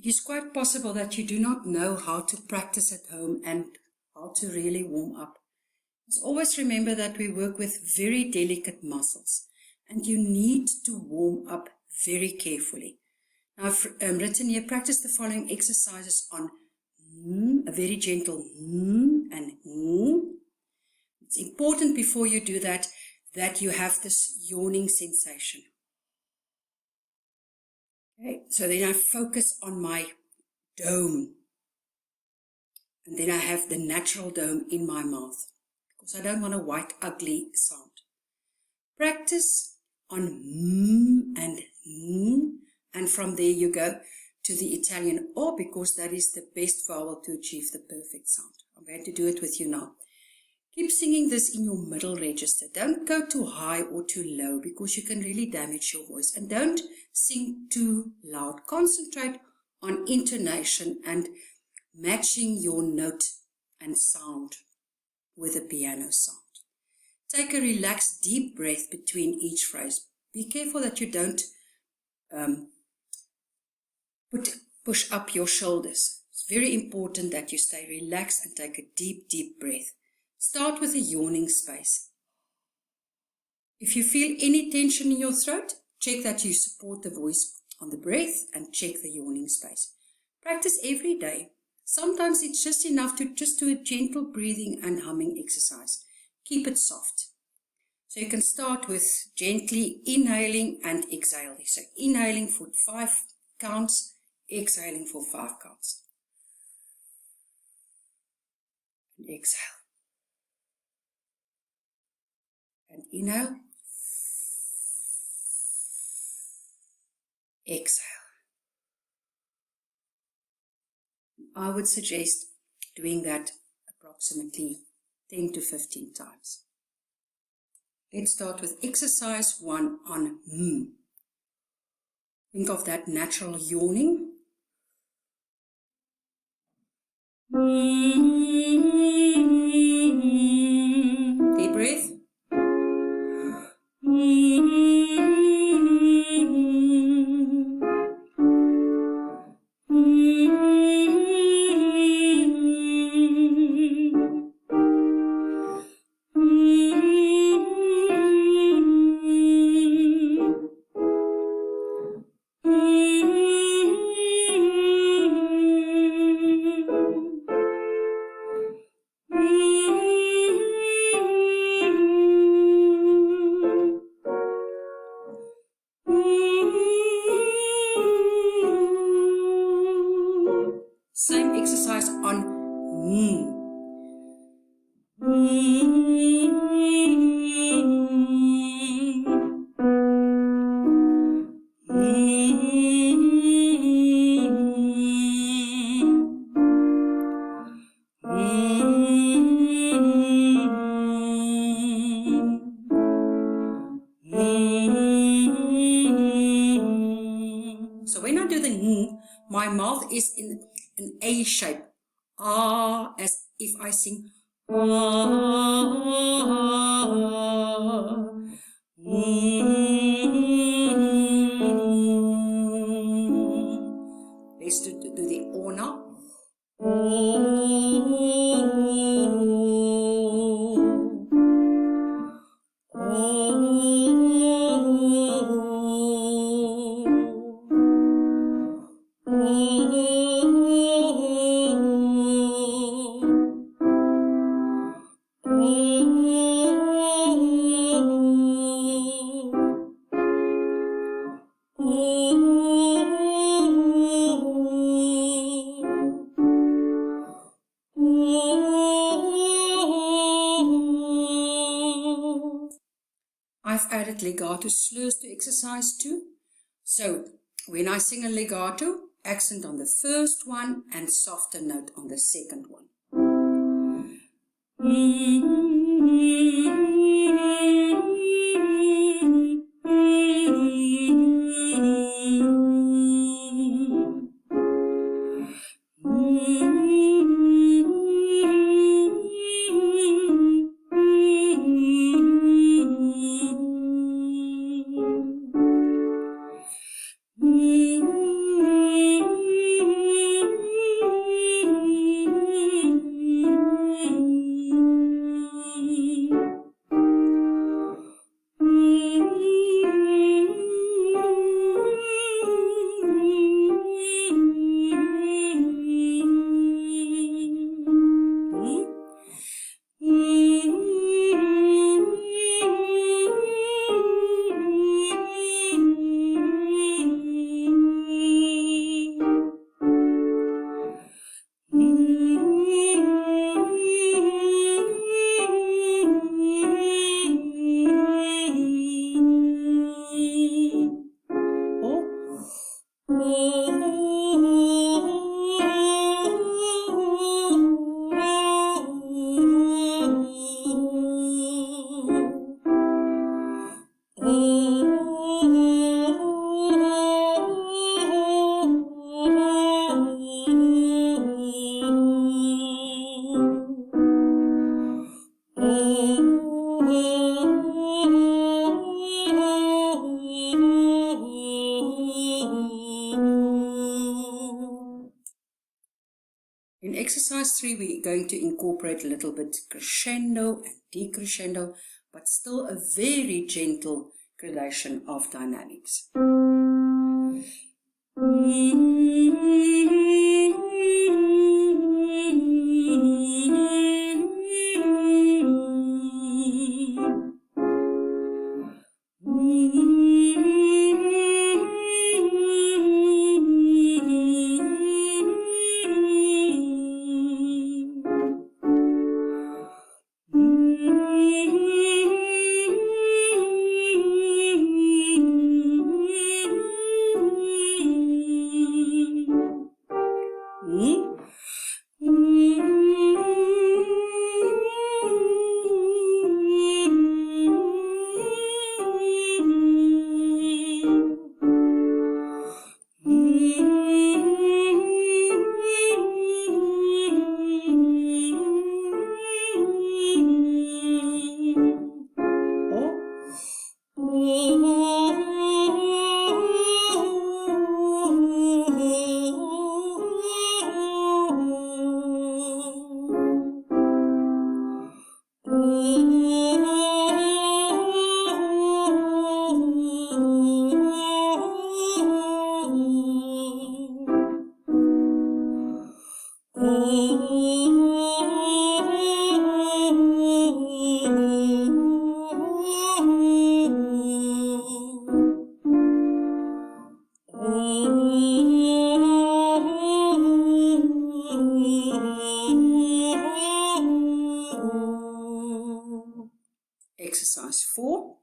It is quite possible that you do not know how to practice at home and how to really warm up. Just always remember that we work with very delicate muscles and you need to warm up very carefully. Now I've written here, practice the following exercises on a very gentle and It's important before you do that you have this yawning sensation. Okay, so then I focus on my dome. And then I have the natural dome in my mouth. Because I don't want a white, ugly sound. Practice on and from there you go to the Italian O, because that is the best vowel to achieve the perfect sound. I'm going to do it with you now. Keep singing this in your middle register. Don't go too high or too low because you can really damage your voice. And don't sing too loud. Concentrate on intonation and matching your note and sound with a piano sound. Take a relaxed, deep breath between each phrase. Be careful that you don't push up your shoulders. It's very important that you stay relaxed and take a deep, deep breath. Start with a yawning space. If you feel any tension in your throat, check that you support the voice on the breath and check the yawning space. Practice every day. Sometimes it's just enough to just do a gentle breathing and humming exercise. Keep it soft. So you can start with gently inhaling and exhaling. So inhaling for 5 counts, exhaling for 5 counts. And exhale. And inhale. Exhale. I would suggest doing that approximately 10 to 15 times. Let's start with exercise 1 on Think of that natural yawning. Deep breath. Same exercise on So when I do the my mouth is in an A shape. As if I sing Let's do the O now. I've added legato slurs to exercise 2. So when I sing a legato, accent on the first one and softer note on the second one. In exercise 3, we're going to incorporate a little bit crescendo and decrescendo, but still a very gentle gradation of dynamics. Exercise 4.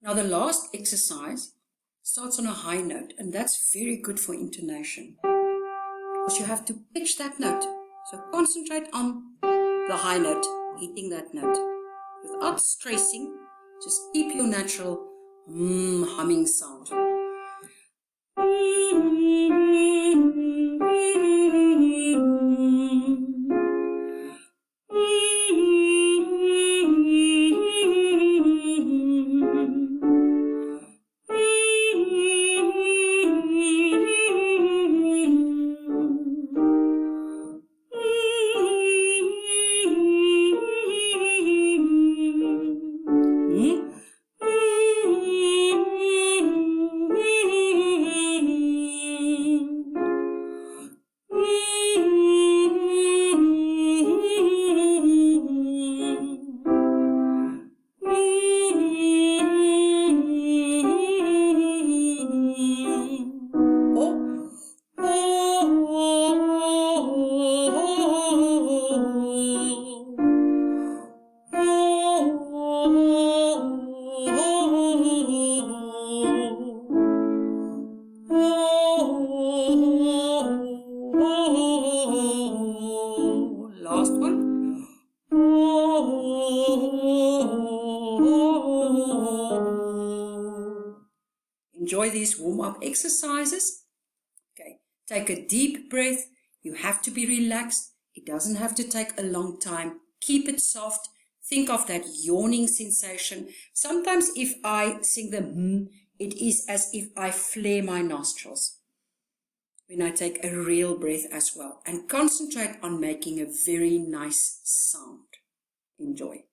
Now the last exercise starts on a high note, and that's very good for intonation because you have to pitch that note. So concentrate on the high note, hitting that note without stressing. Just keep your natural humming sound. Last one. Enjoy these warm-up exercises. Okay, Take a deep breath. You have to be relaxed. It doesn't have to take a long time. Keep it soft. Think of that yawning sensation. Sometimes if I sing the it is as if I flare my nostrils when I take a real breath as well. And concentrate on making a very nice sound. Enjoy.